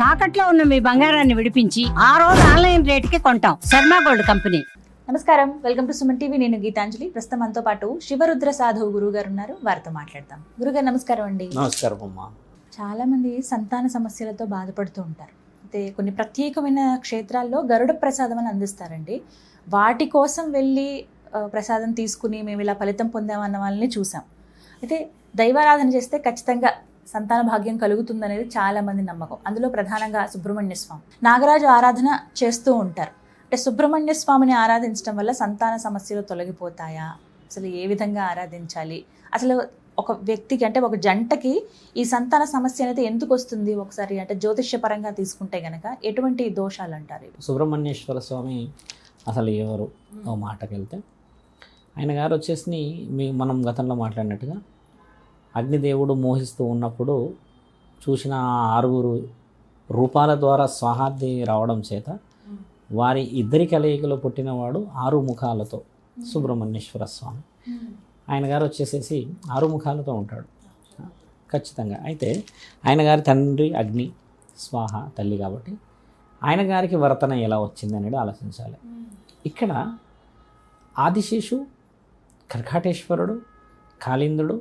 తాకట్లో ఉన్న మీ బంగారాన్ని విడిపించి ఆ రోజు ఆన్లైన్ రేటుకి కొంటాం. Sharma gold company. నమస్కారం, వెల్కమ్ టు సుమన్ టీవీ. నేను గీతాంజలి. ప్రస్తుతం మనతో పాటు శివరుద్ర సాధువు గురువు గారు ఉన్నారు. వారితో మాట్లాడతాం. గురుగారు నమస్కారం అండి. నమస్కారం అమ్మా. చాలా మంది సంతాన సమస్యలతో బాధపడుతూ ఉంటారు. అయితే కొన్ని ప్రత్యేకమైన క్షేత్రాల్లో గరుడ ప్రసాదం అని అందిస్తారండి. వాటి కోసం వెళ్ళి ప్రసాదం తీసుకుని మేము ఇలా ఫలితం పొందామన్న వాళ్ళని చూసాం. అయితే దైవారాధన చేస్తే ఖచ్చితంగా సంతాన భాగ్యం కలుగుతుందనేది చాలా మంది నమ్మకం. అందులో ప్రధానంగా సుబ్రహ్మణ్య స్వామి, నాగరాజు ఆరాధన చేస్తూ ఉంటారు. అంటే సుబ్రహ్మణ్య స్వామిని ఆరాధించడం వల్ల సంతాన సమస్యలు తొలగిపోతాయా? అసలు ఏ విధంగా ఆరాధించాలి? అసలు ఒక వ్యక్తికి అంటే ఒక జంటకి ఈ సంతాన సమస్య అనేది ఎందుకు వస్తుంది? ఒకసారి అంటే జ్యోతిష్య పరంగా తీసుకుంటే గనక ఎటువంటి దోషాలు అంటారు? సుబ్రహ్మణ్యేశ్వర స్వామి అసలు ఎవరు? ఓ మాటకి వెళ్తే ఆయన గారు వచ్చేసి మనం గతంలో మాట్లాడినట్టుగా అగ్నిదేవుడు మోహిస్తూ ఉన్నప్పుడు చూసిన 6 రూపాల ద్వారా స్వాహాద్ది రావడం చేత వారి ఇద్దరి కలయికలో పుట్టినవాడు 6 ముఖాలతో సుబ్రహ్మణ్యేశ్వర స్వామి. ఆయన గారు వచ్చేసేసి 6 ముఖాలతో ఉంటాడు ఖచ్చితంగా. అయితే ఆయన గారి తండ్రి అగ్ని, స్వాహ తల్లి కాబట్టి ఆయన గారికి వర్తన ఎలా వచ్చింది అనేది ఆలోచించాలి. ఇక్కడ ఆదిశేషు, కర్కాటేశ్వరుడు, కాళిందుడు,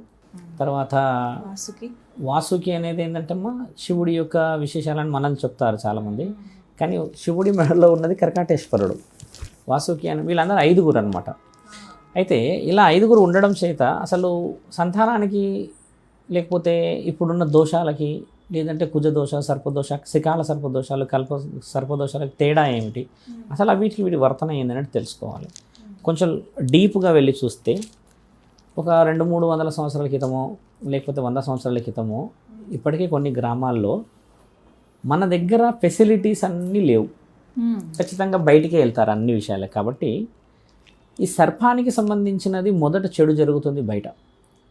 తర్వాత వాసుకి అనేది ఏంటంటే అమ్మా శివుడి యొక్క విశేషాలను మనం చెప్తారు చాలామంది. కానీ శివుడి మెడలో ఉన్నది కర్కాటేశ్వరుడు, వాసుకి అని వీళ్ళందరూ 5 అనమాట. అయితే ఇలా 5 ఉండడం చేత అసలు సంతానానికి లేకపోతే ఇప్పుడున్న దోషాలకి లేదంటే కుజదోష, సర్పదోష, శిఖాల సర్పదోషాలు, కల్ప సర్పదోషాలకు తేడా ఏమిటి, అసలు వీటికి వీడి వర్తన ఏందనేది తెలుసుకోవాలి. కొంచెం డీప్గా వెళ్ళి చూస్తే ఒక 200-300 సంవత్సరాల క్రితమో లేకపోతే 100 సంవత్సరాల క్రితమో ఇప్పటికీ కొన్ని గ్రామాల్లో మన దగ్గర ఫెసిలిటీస్ అన్నీ లేవు. ఖచ్చితంగా బయటికి వెళ్తారు అన్ని విషయాలే. కాబట్టి ఈ సర్పానికి సంబంధించినది మొదట చెడు జరుగుతుంది బయట.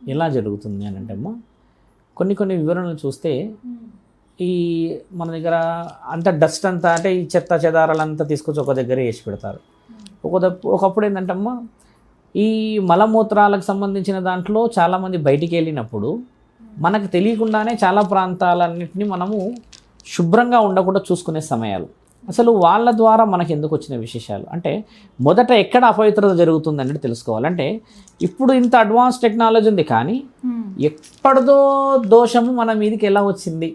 ఎలా జరుగుతుంది అని అంటే అమ్మా కొన్ని వివరణలు చూస్తే ఈ మన దగ్గర అంత డస్ట్ అంతా అంటే ఈ చెత్త చెదారాలంతా తీసుకొచ్చి ఒక దగ్గర వేసి పెడతారు. ఒకప్పుడు ఏంటంటే అమ్మా ఈ మలమూత్రాలకు సంబంధించిన దాంట్లో చాలామంది బయటికి వెళ్ళినప్పుడు మనకు తెలియకుండానే చాలా ప్రాంతాలన్నింటినీ మనము శుభ్రంగా ఉండకుండా చూసుకునే సమయాలు. అసలు వాళ్ళ ద్వారా మనకు ఎందుకు వచ్చిన విశేషాలు అంటే మొదట ఎక్కడ అపవిత్రత జరుగుతుంది అనేది తెలుసుకోవాలంటే ఇప్పుడు ఇంత అడ్వాన్స్ టెక్నాలజీ ఉంది కానీ ఎప్పటిదో దోషము మన మీదకి ఎలా వచ్చింది?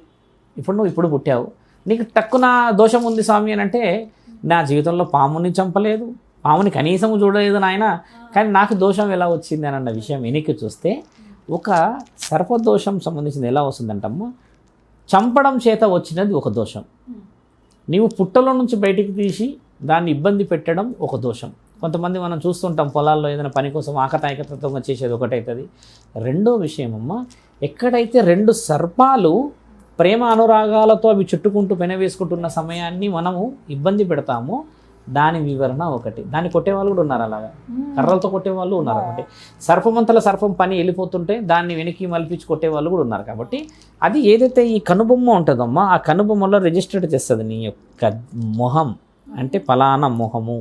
ఇప్పుడు నువ్వు ఇప్పుడు పుట్టావు, నీకు తక్కువ దోషం ఉంది స్వామి అని అంటే నా జీవితంలో పాముని చంపలేదు, పాముని కనీసం చూడలేదు నాయన, కానీ నాకు దోషం ఎలా వచ్చింది అని అన్న విషయం వెనక్కి చూస్తే ఒక సర్పదోషం సంబంధించింది ఎలా వస్తుందంటమ్మా చంపడం చేత వచ్చినది ఒక దోషం. నీవు పుట్టలో నుంచి బయటికి తీసి దాన్ని ఇబ్బంది పెట్టడం ఒక దోషం. కొంతమంది మనం చూస్తుంటాం పొలాల్లో ఏదైనా పని కోసం ఆకతాయికతత్వంగా చేసేది ఒకటవుతుంది. రెండో విషయం అమ్మ, ఎక్కడైతే 2 సర్పాలు ప్రేమ అనురాగాలతో అవి చుట్టుకుంటూ పెనవేసుకుంటున్న సమయాన్ని మనము ఇబ్బంది పెడతామో దాని వివరణ ఒకటి. దాన్ని కొట్టేవాళ్ళు కూడా ఉన్నారు, అలాగా కర్రలతో కొట్టేవాళ్ళు ఉన్నారు. కాబట్టి సర్పమంతల సర్పం పని వెళ్ళిపోతుంటే దాన్ని వెనక్కి మలిపించి కొట్టేవాళ్ళు కూడా ఉన్నారు. కాబట్టి అది ఏదైతే ఈ కనుబొమ్మ ఉంటుందమ్మా ఆ కనుబొమ్మలో రిజిస్టర్డ్ చేస్తుంది నీ యొక్క మొహం అంటే ఫలానా మొహము,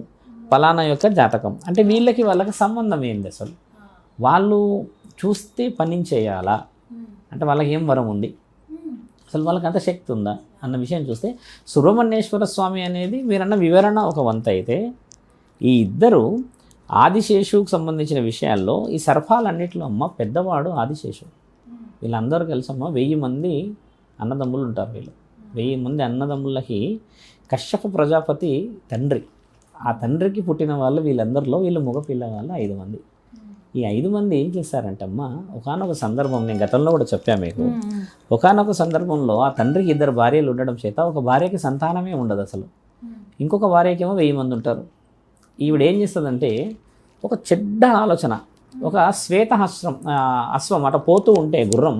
ఫలానా యొక్క జాతకం అంటే వాళ్ళకి సంబంధం ఏంది, అసలు వాళ్ళు చూస్తే పని చేయాలా అంటే వాళ్ళకి ఏం వరం ఉంది, అసలు వాళ్ళకి అంత శక్తి ఉందా అన్న విషయం చూస్తే సుబ్రహ్మణ్యేశ్వర స్వామి అనేది మీరన్న వివరణ ఒక వంత అయితే ఈ ఇద్దరు ఆదిశేషుకు సంబంధించిన విషయాల్లో ఈ సర్పాలన్నింటిలో అమ్మ పెద్దవాడు ఆదిశేషు. వీళ్ళందరూ కలిసమ్మ 1000 మంది అన్నదమ్ములు ఉంటారు. వీళ్ళు 1000 మంది అన్నదమ్ములకి కశ్యప ప్రజాపతి తండ్రి, ఆ తండ్రికి పుట్టిన వాళ్ళు వీళ్ళందరిలో వీళ్ళు మగ పిల్లవాళ్ళు 5 మంది. ఈ 5 మంది ఏం చేశారంటే అమ్మ ఒకానొక సందర్భం నేను గతంలో కూడా చెప్పాను మీకు. ఒకానొక సందర్భంలో ఆ తండ్రికి 2 భార్యలు ఉండడం చేత ఒక భార్యకి సంతానమే ఉండదు అసలు, ఇంకొక భార్యకేమో 1000 మంది ఉంటారు. ఈవిడ ఏం చేస్తుందంటే ఒక చెడ్డ ఆలోచన, ఒక అశ్వం అట పోతూ ఉంటే గుర్రం,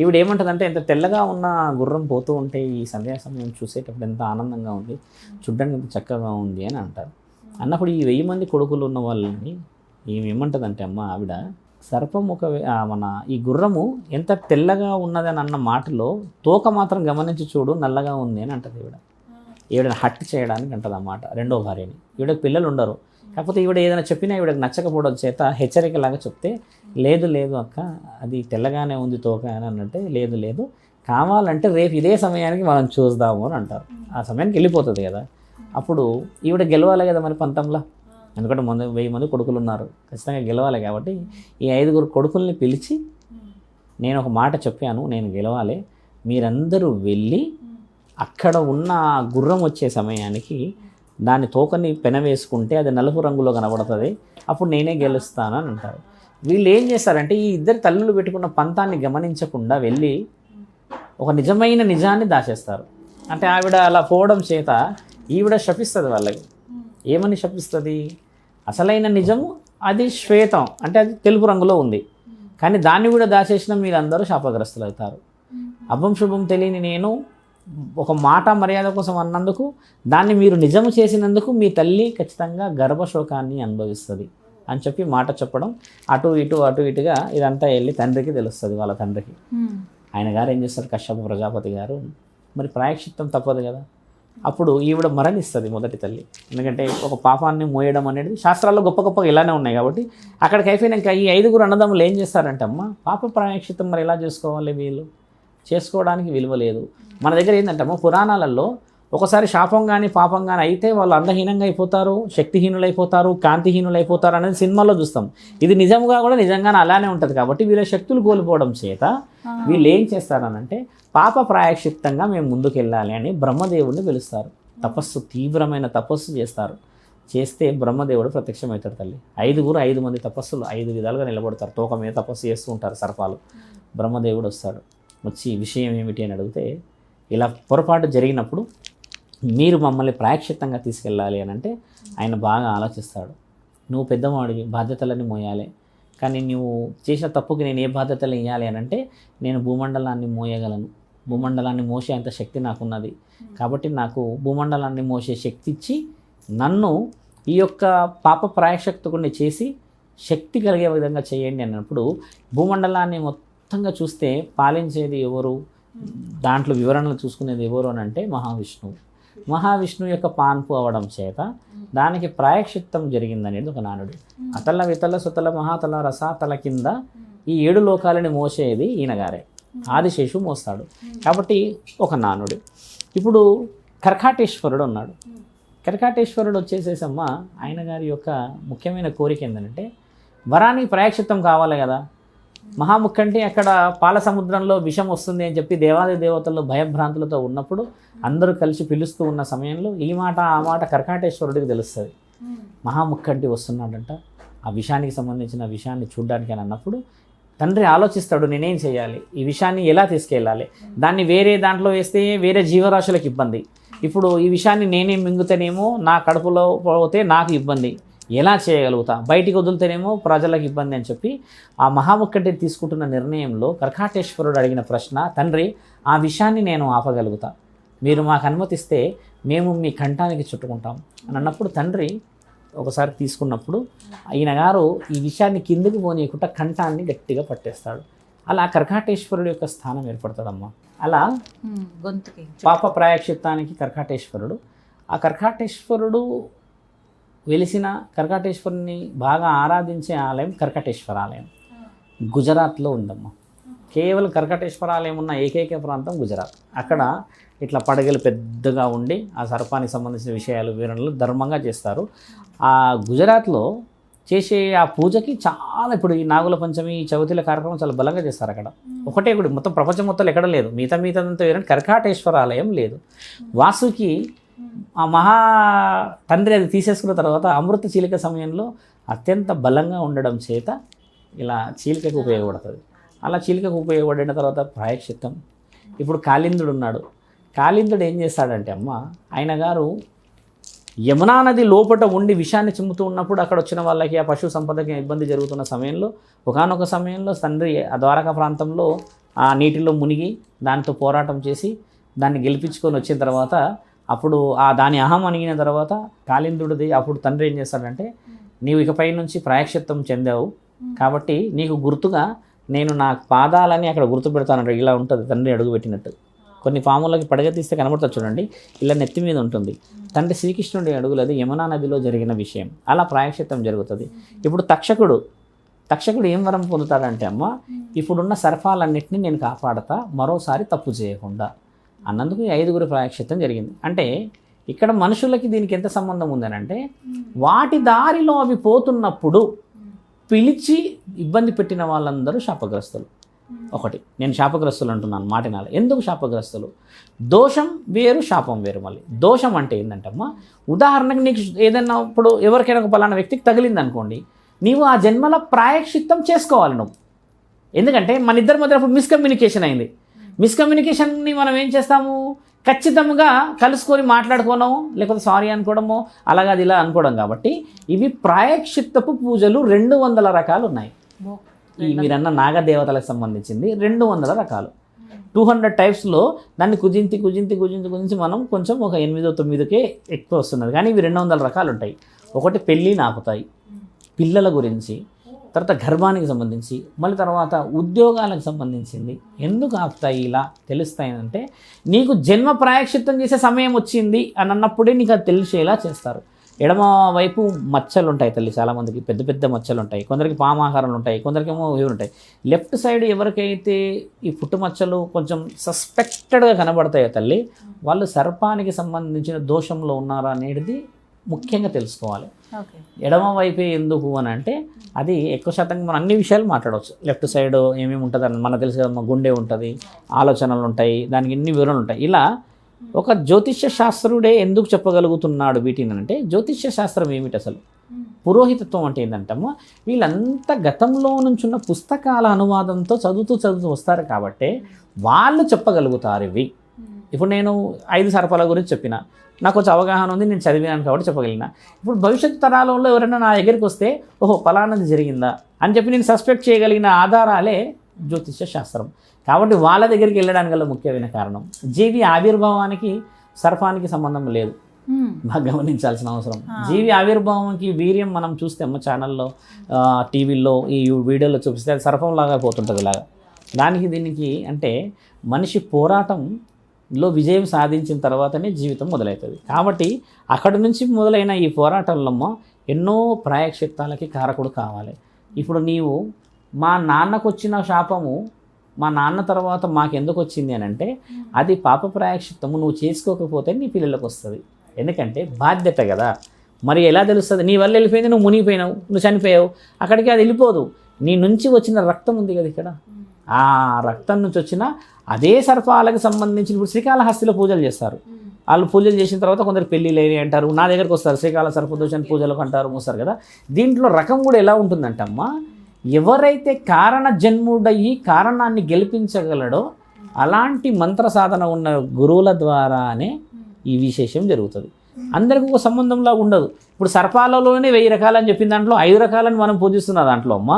ఈవిడ ఏమంటుందంటే ఎంత తెల్లగా ఉన్న గుర్రం పోతూ ఉంటే ఈ సంధ్యా సమయం చూసేటప్పుడు ఎంత ఆనందంగా ఉంది, చూడ్డానికి ఎంత చక్కగా ఉంది అని అంటారు. అన్నప్పుడు ఈ 1000 మంది కొడుకులు ఉన్న వాళ్ళని ఏమంటుందంటే అమ్మ ఆవిడ సర్పం మన ఈ గుర్రము ఎంత తెల్లగా ఉన్నదని అన్న మాటలో తోక మాత్రం గమనించి చూడు నల్లగా ఉంది అని అంటది ఈవిడని హట్ చేయడానికి అంటది అన్నమాట రెండో భార్యని. ఈవిడకి పిల్లలు ఉండరు, కాకపోతే ఈవిడ ఏదైనా చెప్పినా ఈవిడకి నచ్చకపోవడం చేత హెచ్చరికలాగా చెప్తే లేదు లేదు అక్క అది తెల్లగానే ఉంది తోక అని అన్నట్టే లేదు కావాలంటే రేపు ఇదే సమయానికి మనం చూద్దాము అని అంటారు. ఆ సమయానికి వెళ్ళిపోతుంది కదా. అప్పుడు ఈవిడ గెలవాలి కదా మరి పంతంలో, ఎందుకంటే 1000 మంది కొడుకులు ఉన్నారు, ఖచ్చితంగా గెలవాలి. కాబట్టి ఈ 5 కొడుకుల్ని పిలిచి నేను ఒక మాట చెప్పాను, నేను గెలవాలి, మీరందరూ వెళ్ళి అక్కడ ఉన్న గుర్రం వచ్చే సమయానికి దాని తోకని పెనవేసుకుంటే అది నలుపు రంగులో కనబడుతుంది, అప్పుడు నేనే గెలుస్తాను అని అంటారు. వీళ్ళు ఏం చేస్తారంటే ఈ ఇద్దరు తల్లులు పెట్టుకున్న పంతాన్ని గమనించకుండా వెళ్ళి ఒక నిజమైన నిజాన్ని దాచేస్తారు. అంటే ఆవిడ అలా పోవడం చేత ఈవిడ శపిస్తుంది వాళ్ళకి. ఏమని శపిస్తుంది? అసలైన నిజము అది శ్వేతం, అంటే అది తెలుపు రంగులో ఉంది, కానీ దాన్ని కూడా దాచేసిన మీరందరూ శాపగ్రస్తులు అవుతారు. అభం శుభం తెలియని నేను ఒక మాట మర్యాద కోసం అన్నందుకు, దాన్ని మీరు నిజము చేసినందుకు మీ తల్లి ఖచ్చితంగా గర్భశోకాన్ని అనుభవిస్తుంది అని చెప్పి మాట చెప్పడం. అటు ఇటుగా ఇదంతా వెళ్ళి తండ్రికి తెలుస్తుంది, వాళ్ళ తండ్రికి. ఆయన గారు ఏం చేస్తారు, కశ్యప ప్రజాపతి గారు, మరి ప్రాయశ్చిత్తం తప్పదు కదా. అప్పుడు ఈవిడ మరణిస్తుంది మొదటి తల్లి. ఎందుకంటే ఒక పాపాన్ని మోయడం అనేది శాస్త్రాల్లో గొప్పగా ఇలానే ఉన్నాయి. కాబట్టి అక్కడికి అయిపోయినాక ఈ 5 అన్నదమ్ములు ఏం చేస్తారంటే, అమ్మ పాప ప్రాయశ్చిత్తం మరి ఎలా చేసుకోవాలి, వీళ్ళు చేసుకోవడానికి విలువ లేదు. మన దగ్గర ఏంటంటే అమ్మ, పురాణాలలో ఒకసారి శాపం కానీ పాపం కానీ అయితే వాళ్ళు అందహీనంగా అయిపోతారు, శక్తిహీనులైపోతారు, కాంతిహీనులైపోతారు అనేది సినిమాల్లో చూస్తాం. ఇది నిజంగా కూడా నిజంగానే అలానే ఉంటుంది. కాబట్టి వీళ్ళ శక్తులు కోల్పోవడం చేత వీళ్ళు ఏం చేస్తారనంటే, పాప ప్రాయశ్చిత్తంగా మేము ముందుకు వెళ్ళాలి అని బ్రహ్మదేవుడిని పిలుస్తారు. తీవ్రమైన తపస్సు చేస్తారు. చేస్తే బ్రహ్మదేవుడు ప్రత్యక్షమవుతాడు తల్లి. 5 మంది తపస్సులు 5 విధాలుగా నిలబడతారు. తోక మీద తపస్సు చేస్తూ ఉంటారు సర్పాలు. బ్రహ్మదేవుడు వస్తాడు. వచ్చి విషయం ఏమిటి అని అడిగితే, ఇలా పొరపాటు జరిగినప్పుడు మీరు మమ్మల్ని ప్రాయశ్చిత్తంగా తీసుకెళ్ళాలి అని అంటే, ఆయన బాగా ఆలోచిస్తాడు. నువ్వు పెద్దవాడివి, బాధ్యతలన్నీ మోయాలి, కానీ నువ్వు చేసిన తప్పుకి నేను ఏ బాధ్యతలు ఇవ్వాలి అని అంటే, నేను భూమండలాన్ని మోయగలను, భూమండలాన్ని మోసే అంత శక్తి నాకున్నది, కాబట్టి నాకు భూమండలాన్ని మోసే శక్తి ఇచ్చి నన్ను ఈ యొక్క పాప ప్రాయశ్చిత్తుకుని చేసి శక్తి కలిగే విధంగా చేయండి అన్నప్పుడు, భూమండలాన్ని మొత్తంగా చూస్తే పాలించేది ఎవరు, దాంట్లో వివరణలు చూసుకునేది ఎవరు అని అంటే మహావిష్ణువు యొక్క పాన్పు అవడం చేత దానికి ప్రాయశ్చిత్తం జరిగిందనేది ఒక నానుడు. అతల వితల సుతల మహాతల రసాతల కింద ఈ 7 లోకాలని మోసేది ఈయనగారే, ఆదిశేషు మోస్తాడు. కాబట్టి ఒక నానుడు. ఇప్పుడు కర్కాటేశ్వరుడు ఉన్నాడు. కర్కాటేశ్వరుడు వచ్చేసేసమ్మ, ఆయన గారి యొక్క ముఖ్యమైన కోరిక ఏంటంటే, వరానికి ప్రాయశ్చిత్తం కావాలి కదా. మహాముఖంటే అక్కడ పాల సముద్రంలో విషం వస్తుంది అని చెప్పి దేవాది దేవతలు భయభ్రాంతులతో ఉన్నప్పుడు అందరూ కలిసి పిలుస్తూ ఉన్న సమయంలో ఈ మాట ఆ మాట కర్కాటేశ్వరుడికి తెలుస్తుంది. మహాముఖంటి వస్తున్నాడంట, ఆ విషానికి సంబంధించిన విషయాన్ని చూడడానికి అని అన్నప్పుడు తండ్రి ఆలోచిస్తాడు, నేనేం చేయాలి, ఈ విషయాన్ని ఎలా తీసుకెళ్ళాలి, దాన్ని వేరే దాంట్లో వేస్తే వేరే జీవరాశులకు ఇబ్బంది, ఇప్పుడు ఈ విషయాన్ని నేనే మింగుతేనేమో నా కడుపులో పోతే నాకు ఇబ్బంది, ఎలా చేయగలుగుతా, బయటికి వదిలితేనేమో ప్రజలకు ఇబ్బంది అని చెప్పి ఆ మహాముఖంటి తీసుకుంటున్న నిర్ణయంలో కర్కాటేశ్వరుడు అడిగిన ప్రశ్న, తండ్రి ఆ విషయాన్ని నేను ఆపగలుగుతా, మీరు మాకు అనుమతిస్తే మేము మీ కంఠానికి చుట్టుకుంటాం అని అన్నప్పుడు తండ్రి ఒకసారి తీసుకున్నప్పుడు ఈయన గారు ఈ విషయాన్ని కిందకి పోనీయకుండా కంఠాన్ని గట్టిగా పట్టేస్తాడు. అలా కర్కాటేశ్వరుడు యొక్క స్థానం ఏర్పడుతుందమ్మా. అలా గొంతుకి పాప ప్రాయశ్చిత్తానికి కర్కాటేశ్వరుడు. ఆ కర్కాటేశ్వరుడు వెలిసిన కర్కాటేశ్వరుని బాగా ఆరాధించే ఆలయం కర్కాటేశ్వర ఆలయం గుజరాత్లో ఉందమ్మా. కేవలం కర్కాటేశ్వర ఆలయం ఉన్న ఏకైక ప్రాంతం గుజరాత్. అక్కడ ఇట్లా పడగలు పెద్దగా ఉండి ఆ సర్పానికి సంబంధించిన విషయాలు వివరణలు ధర్మంగా చేస్తారు. ఆ గుజరాత్లో చేసే ఆ పూజకి చాలా, ఇప్పుడు ఈ నాగుల పంచమి, ఈ చవితిల కార్యక్రమం చాలా బలంగా చేస్తారు అక్కడ. ఒకటే గుడి, మొత్తం ప్రపంచం మొత్తం ఎక్కడ లేదు, మిగతాదంతా వేరే కర్కాటేశ్వర ఆలయం లేదు. వాసుకి ఆ మహా తండ్రి అది తీసేసుకున్న తర్వాత అమృత చీలిక సమయంలో అత్యంత బలంగా ఉండడం చేత ఇలా చీలికకు ఉపయోగపడుతుంది. అలా చీలికకు ఉపయోగపడిన తర్వాత ప్రాయశ్చిత్తం. ఇప్పుడు కాళిందుడు ఉన్నాడు. కాళిందుడు ఏం చేస్తాడంటే అమ్మ, ఆయన గారు యమునా నది లోపట ఉండి విషాన్ని చిమ్ముతూ ఉన్నప్పుడు అక్కడ వచ్చిన వాళ్ళకి ఆ పశు సంపదకి ఇబ్బంది జరుగుతున్న సమయంలో ఒకానొక సమయంలో తండ్రి ఆ ద్వారకా ప్రాంతంలో ఆ నీటిలో మునిగి దానితో పోరాటం చేసి దాన్ని గెలిపించుకొని వచ్చిన తర్వాత అప్పుడు ఆ దాని అహం అణిగిన తర్వాత కాళిందుడిది అప్పుడు తండ్రి ఏం చేస్తాడంటే, నీవు ఇకపై నుంచి ప్రాయశ్చిత్తం చెందావు కాబట్టి నీకు గుర్తుగా నేను నా పాదాలని అక్కడ గుర్తు పెడతానంట. ఇలా ఉంటుంది తండ్రి అడుగు పెట్టినట్టు. కొన్ని పాములకి పడగ తీస్తే కనబడుతుంది చూడండి, ఇలా నెత్తి మీద ఉంటుంది. తండ్రి శ్రీకృష్ణుడి అడుగులది యమునా నదిలో జరిగిన విషయం. అలా ప్రాయశ్చిత్తం జరుగుతుంది. ఇప్పుడు తక్షకుడు తక్షకుడు ఏం వరం పొందుతాడంటే అమ్మ, ఇప్పుడున్న సర్పాలన్నింటినీ నేను కాపాడతా, మరోసారి తప్పు చేయకుండా అన్నందుకు ఈ 5గురు ప్రాయశ్చిత్తం జరిగింది. అంటే ఇక్కడ మనుషులకి దీనికి ఎంత సంబంధం ఉందనంటే, వాటి దారిలో అవి పోతున్నప్పుడు పిలిచి ఇబ్బంది పెట్టిన వాళ్ళందరూ శాపగ్రస్తులు. ఒకటి, నేను శాపగ్రస్తులు అంటున్నాను మాటినాలి. ఎందుకు శాపగ్రస్తులు? దోషం వేరు, శాపం వేరు. మళ్ళీ దోషం అంటే ఏంటంటమ్మా, ఉదాహరణకు నీకు ఏదన్నా ఇప్పుడు ఎవరికైనా ఒక పలానా వ్యక్తికి తగిలింది అనుకోండి, నీవు ఆ జన్మల ప్రాయశ్చిత్తం చేసుకోవాలి నువ్వు. ఎందుకంటే మన ఇద్దరి మధ్య అప్పుడు మిస్కమ్యూనికేషన్ అయింది. మిస్కమ్యూనికేషన్ని మనం ఏం చేస్తాము, ఖచ్చితంగా కలుసుకొని మాట్లాడుకోవడము, లేకపోతే సారీ అనుకోవడము, అలాగా అది ఇలా అనుకోవడం. కాబట్టి ఇవి ప్రాయశ్చిత్తపు పూజలు 200 రకాలు ఉన్నాయి. ఈ మీరన్న నాగదేవతలకు సంబంధించింది 200 రకాలు. 200 టైప్స్లో దాన్ని కుజించి మనం కొంచెం ఒక 8-9కే ఎక్కువ వస్తున్నది. కానీ ఇవి 200 రకాలు ఉంటాయి. ఒకటి పెళ్ళి నాపుతాయి, పిల్లల గురించి, తర్వాత గర్భానికి సంబంధించి, మళ్ళీ తర్వాత ఉద్యోగాలకు సంబంధించింది. ఎందుకు ఆపుతాయి ఇలా తెలుస్తాయి అంటే, నీకు జన్మ ప్రాయశ్చిత్తం చేసే సమయం వచ్చింది అని అన్నప్పుడే నీకు అది తెలిసేలా చేస్తారు. ఎడమ వైపు మచ్చలు ఉంటాయి తల్లి, చాలామందికి పెద్ద పెద్ద మచ్చలు ఉంటాయి, కొందరికి పామాహారాలు ఉంటాయి, కొందరికేమో ఇవి ఉంటాయి. లెఫ్ట్ సైడ్ ఎవరికైతే ఈ పుట్టు మచ్చలు కొంచెం సస్పెక్టెడ్గా కనబడతాయో తల్లి, వాళ్ళు సర్పానికి సంబంధించిన దోషంలో ఉన్నారా అనేది ముఖ్యంగా తెలుసుకోవాలి. ఎడమ వైపే ఎందుకు అని అంటే, అది ఎక్కువ శాతంగా మనం అన్ని విషయాలు మాట్లాడవచ్చు. లెఫ్ట్ సైడ్ ఏమేమి ఉంటుంది అని మనకు తెలుసు కదా, గుండె ఉంటుంది, ఆలోచనలు ఉంటాయి, దానికి ఎన్ని వివరణలు ఉంటాయి. ఇలా ఒక జ్యోతిష్య శాస్త్రుడే ఎందుకు చెప్పగలుగుతున్నాడు వీటిని అంటే, జ్యోతిష్య శాస్త్రం ఏమిటి అసలు, పురోహితత్వం అంటే ఏంటంటమ్మా, వీళ్ళంతా గతంలో నుంచున్న పుస్తకాల అనువాదంతో చదువుతూ వస్తారు కాబట్టి వాళ్ళు చెప్పగలుగుతారు ఇవి. ఇప్పుడు నేను 5 సర్పాల గురించి చెప్పిన, నాకు కొంచెం అవగాహన ఉంది, నేను చదివినాను కాబట్టి చెప్పగలిగిన. ఇప్పుడు భవిష్యత్తు తరాలలో ఎవరైనా నా దగ్గరికి వస్తే, ఓహో పలానాది జరిగిందా అని చెప్పి నేను సస్పెక్ట్ చేయగలిగిన ఆధారాలే జ్యోతిష్య శాస్త్రం. కాబట్టి వాళ్ళ దగ్గరికి వెళ్ళడానికి గల ముఖ్యమైన కారణం, జీవి ఆవిర్భావానికి సర్పానికి సంబంధం లేదు, బాగా గమనించాల్సిన అవసరం. జీవి ఆవిర్భావంకి వీర్యం మనం చూస్తే అమ్మ ఛానల్లో, టీవీల్లో, ఈ వీడియోలో చూపిస్తే అది సర్పంలాగా పోతుంటుంది ఇలాగా. దానికి దీనికి అంటే మనిషి పోరాటంలో విజయం సాధించిన తర్వాతనే జీవితం మొదలవుతుంది. కాబట్టి అక్కడి నుంచి మొదలైన ఈ పోరాటంలో ఎన్నో ప్రాయశ్చిత్తాలకి కారకుడు కావాలి. ఇప్పుడు నీవు మా నాన్నకు వచ్చిన శాపము మా నాన్న తర్వాత మాకెందుకు వచ్చింది అని అంటే, అది పాప ప్రాయశ్చిత్తము నువ్వు చేసుకోకపోతే నీ పిల్లలకు వస్తుంది. ఎందుకంటే బాధ్యత కదా. మరి ఎలా తెలుస్తుంది, నీ వల్ల వెళ్ళిపోయింది, నువ్వు మునిగిపోయినావు, నువ్వు చనిపోయావు, అక్కడికి అది వెళ్ళిపోదు. నీ నుంచి వచ్చిన రక్తం ఉంది కదా ఇక్కడ, ఆ రక్తం నుంచి వచ్చిన అదే సర్పాలకు సంబంధించిన, ఇప్పుడు శ్రీకాళహస్తిలో పూజలు చేస్తారు. వాళ్ళు పూజలు చేసిన తర్వాత కొందరు పెళ్ళి లేని అంటారు, నా దగ్గరకు వస్తారు, శ్రీకాళ సర్పదోషాన్ని పూజలకు అంటారు, మోస్తారు కదా. దీంట్లో రకం కూడా ఎలా ఉంటుందంటమ్మా, ఎవరైతే కారణ జన్ముడయ్యి కారణాన్ని గెలిపించగలడో అలాంటి మంత్ర సాధన ఉన్న గురువుల ద్వారానే ఈ విశేషం జరుగుతుంది. అందరికీ ఒక సంబంధంలా ఉండదు. ఇప్పుడు సర్పాలలోనే 1000 రకాలు అని చెప్పిన దాంట్లో 5 రకాలని మనం పూజిస్తున్న దాంట్లో అమ్మ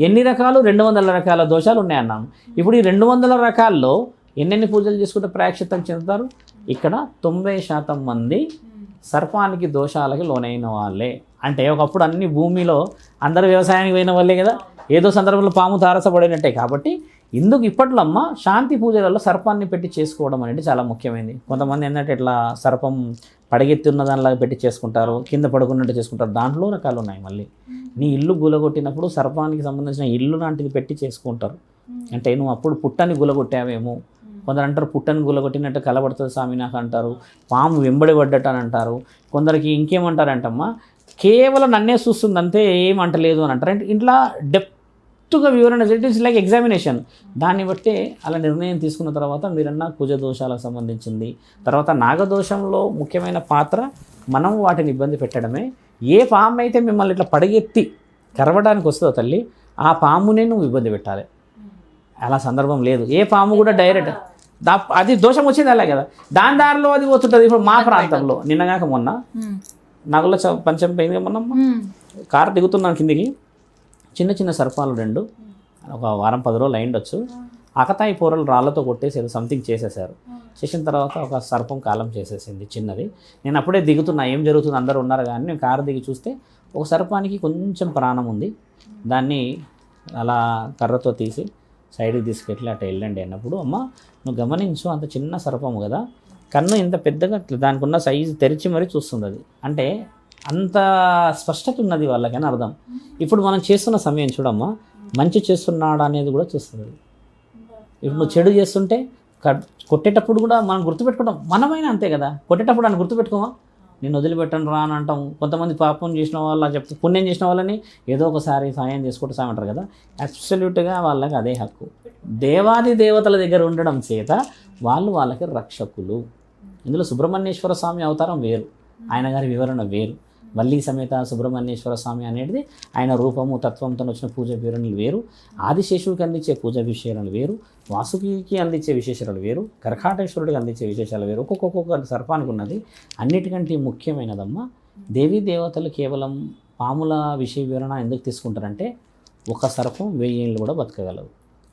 ఎన్ని రకాలు, 200 రకాల దోషాలు ఉన్నాయన్నాము. ఇప్పుడు ఈ 200 రకాల్లో ఎన్నెన్ని పూజలు చేసుకుంటే ప్రాయశ్చిత్తం చెందుతారు? ఇక్కడ 90% మంది సర్పానికి దోషాలకి లోనైన వాళ్ళే. అంటే ఒకప్పుడు అన్ని భూమిలో అందరు వ్యవసాయానికి పోయిన వాళ్ళే కదా, ఏదో సందర్భంలో పాము తారసపడినట్టే. కాబట్టి ఇందుకు ఇప్పట్లో అమ్మ శాంతి పూజలలో సర్పాన్ని పెట్టి చేసుకోవడం అనేది చాలా ముఖ్యమైనది. కొంతమంది ఏంటంటే ఇట్లా సర్పం పడగెత్తి ఉన్న దానిలాగా పెట్టి చేసుకుంటారు, కింద పడుకున్నట్టు చేసుకుంటారు, దాంట్లో రకాలు ఉన్నాయి. మళ్ళీ నీ ఇల్లు గులగొట్టినప్పుడు సర్పానికి సంబంధించిన ఇల్లు లాంటిది పెట్టి చేసుకుంటారు. అంటే నువ్వు అప్పుడు పుట్టని గులగొట్టావేమో, కొందరు అంటారు పుట్టని గులగొట్టినట్టు కలబడుతుంది స్వామి నాకు అంటారు, పాము వెంబడి పడ్డట్టు అని అంటారు. కొందరికి ఇంకేమంటారంటమ్మా, కేవలం నన్నే చూస్తుంది అంతే ఏమంటలేదు అని అంటారు. అంటే ఇట్లా డెప్త్గా వివరణ, ఇట్ ఈస్ లైక్ ఎగ్జామినేషన్. దాన్ని బట్టే అలా నిర్ణయం తీసుకున్న తర్వాత మీరన్నా కుజ దోషాలకు సంబంధించింది. తర్వాత నాగదోషంలో ముఖ్యమైన పాత్ర మనం వాటిని ఇబ్బంది పెట్టడమే. ఏ పాము అయితే మిమ్మల్ని ఇట్లా పడగెత్తి కరవడానికి వస్తుందో తల్లి, ఆ పామునే నువ్వు ఇబ్బంది పెట్టాలి. అలా సందర్భం లేదు. ఏ పాము కూడా డైరెక్ట్ అది దోషం వచ్చేది అలా కదా, దాని దారిలో అది పోతుంటుంది. ఇప్పుడు మా ప్రాంతంలో నిన్నగాక మొన్న నగల పంచం పోయింది మొన్న, కారు దిగుతున్నాను కిందికి, చిన్న చిన్న సర్పాలు 2 ఒక వారం 10 రోజులు అయిండొచ్చు, అకతాయి పూరలు రాళ్ళతో కొట్టేసి సంథింగ్ చేసేసారు. చేసిన తర్వాత ఒక సర్పం కాలం చేసేసింది చిన్నది. నేను అప్పుడే దిగుతున్నా, ఏం జరుగుతుంది అందరూ ఉన్నారు కానీ నేను కారు దిగి చూస్తే ఒక సర్పానికి కొంచెం ప్రాణం ఉంది. దాన్ని అలా కర్రతో తీసి సైడ్కి తీసుకెళ్ళి అట్లా వెళ్ళండి అన్నప్పుడు, అమ్మ నువ్వు గమనించు, అంత చిన్న సర్పము కదా, కన్ను ఇంత పెద్దగా దానికి ఉన్న సైజు తెరిచి మరీ చూస్తుంది. అది అంటే అంత స్పష్టత ఉన్నది వాళ్ళకని అర్థం. ఇప్పుడు మనం చేస్తున్న సమయం చూడమ్మా, మంచి చేస్తున్నాడా అనేది కూడా చూస్తుంది. ఇప్పుడు నువ్వు చెడు చేస్తుంటే కొట్టేటప్పుడు కూడా మనం గుర్తుపెట్టుకుంటాం. మనమైనా అంతే కదా, కొట్టేటప్పుడు అని గుర్తుపెట్టుకోమా, నేను వదిలిపెట్టను రా అని అంటాం. కొంతమంది పాపం చేసిన వాళ్ళ చెప్తే పుణ్యం చేసిన వాళ్ళని ఏదో ఒకసారి సాయం చేసుకుంటూ సాయంటారు కదా, అబ్సల్యూట్గా వాళ్ళకి అదే హక్కు. దేవాది దేవతల దగ్గర ఉండడం చేత వాళ్ళకి రక్షకులు. ఇందులో సుబ్రహ్మణ్యేశ్వర స్వామి అవతారం వేరు, ఆయన గారి వివరణ వేరు. వల్లి సమేత సుబ్రహ్మణ్యేశ్వర స్వామి అనేది ఆయన రూపము తత్వంతో వచ్చిన పూజ వివరణలు వేరు, ఆదిశేషుడికి అందించే పూజ విశేషాలు వేరు, వాసుకి అందించే విశేషాలు వేరు, కర్కాటేశ్వరుడికి అందించే విశేషాలు వేరు. ఒక్కొక్క సర్పానికి ఉన్నది. అన్నిటికంటే ముఖ్యమైనదమ్మా, దేవీ దేవతలు కేవలం పాముల విషయ వివరణ ఎందుకు తీసుకుంటారంటే, ఒక సర్పం 1000 ఏళ్ళు కూడా బతకగలదు.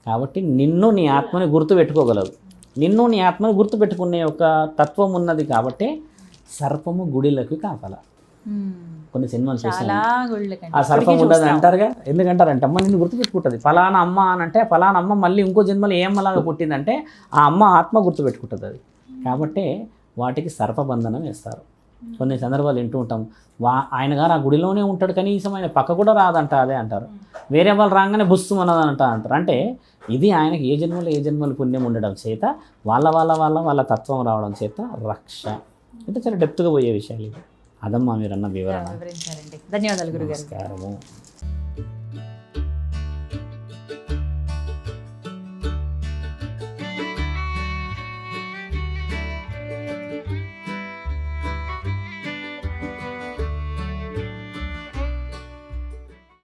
కాబట్టి నిన్ను నీ ఆత్మని గుర్తుపెట్టుకోగలదు. నిన్ను నీ ఆత్మని గుర్తుపెట్టుకునే ఒక తత్వం ఉన్నది. కాబట్టి సర్పము గుడిలకు కాపల. కొన్ని సినిమాలు చూసాను, ఆ సర్పం ఉండదు అంటారుగా. ఎందుకంటారంటే అమ్మ నిన్ను గుర్తుపెట్టుకుంటుంది, ఫలానా అమ్మ అని అంటే ఫలానా అమ్మ మళ్ళీ ఇంకో జన్మలో ఏ అమ్మలాగా పుట్టిందంటే ఆ అమ్మ ఆత్మ గుర్తుపెట్టుకుంటుంది అది. కాబట్టి వాటికి సర్పబంధనం వేస్తారు. కొన్ని సందర్భాలు వింటూ ఉంటాం, ఆయన గారు ఆ గుడిలోనే ఉంటాడు, కనీసం ఆయన పక్క కూడా రాదంట, అదే అంటారు. వేరే వాళ్ళు రాగానే బుస్తుమన్నదంట అంటారు. అంటే ఇది ఆయనకి ఏ జన్మలో పుణ్యం ఉండడం చేత వాళ్ళ తత్వం రావడం చేత రక్ష. అంటే చాలా డెప్త్గా పోయే విషయాలు ఇవి. అదమ్మా మీరన్న వివరణ. ధన్యవాదాలు గురుగారు. నమస్కారము.